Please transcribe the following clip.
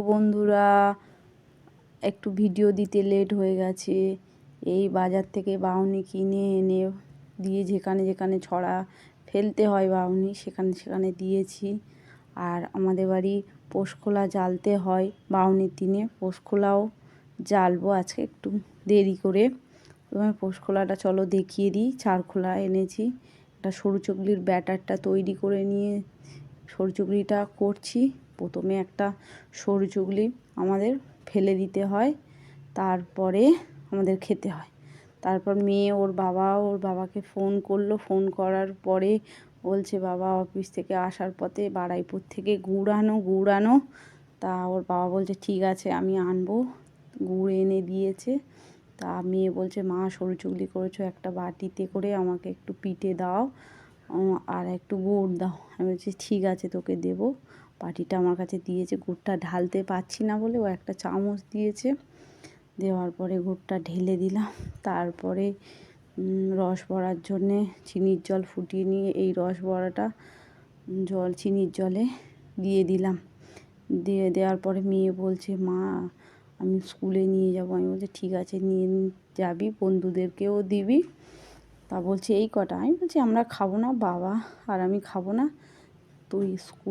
বন্ধুরা, একটু ভিডিও দিতে লেট হয়ে গেছে। এই বাজার থেকে বাউনি কিনে এনে দিয়ে যেখানে যেখানে ছড়া ফেলতে হয় বাউনি সেখানে সেখানে দিয়েছি। আর আমাদের বাড়ি পোষখোলা জ্বালতে হয় বাউনির দিনে, পোষখোলাও জ্বালবো আজকে একটু দেরি করে। প্রথমে পোষখোলাটা চলো দেখিয়ে দিই। চারখোলা এনেছি, একটা সরু চুগলির ব্যাটারটা তৈরি করে নিয়ে সরু চুগলিটা করছি। প্রথমে একটা সরু চুগলি আমাদের ফেলে দিতে হয়, তারপরে আমাদের খেতে হয়। তারপর মেয়ে ওর বাবাকে ফোন করলো। ফোন করার পরে বলছে বাবা অফিস থেকে আসার পথে বারুইপুর থেকে গুড় আনো। তা ওর বাবা বলছে ঠিক আছে আমি আনবো। গুড় এনে দিয়েছে। তা মেয়ে বলছে মা সরু চুগলি করেছো, একটা বাটিতে করে আমাকে একটু পিঠে দাও আর একটু গুড় দাও। আমি বলছি ঠিক আছে তোকে দেবো। বাটিটা আমার কাছে দিয়েছে, গুড়টা ঢালতে পারছি না বলে ও একটা চামচ দিয়েছে। দেওয়ার পরে গুড়টা ঢেলে দিলাম। তারপরে রস ভরার জন্যে চিনির জল ফুটিয়ে নিয়ে এই রস ভরাটা চিনির জলে দিয়ে দিলাম। দেওয়ার পরে মেয়ে বলছে মা আমি স্কুলে নিয়ে যাবো। আমি বলছি ঠিক আছে নিয়ে যাবি, বন্ধুদেরকেও দিবি। তা বলছে এই কটা। আমি বলছি আমরা খাবো না, বাবা আর আমি খাবো না, তুই স্কুল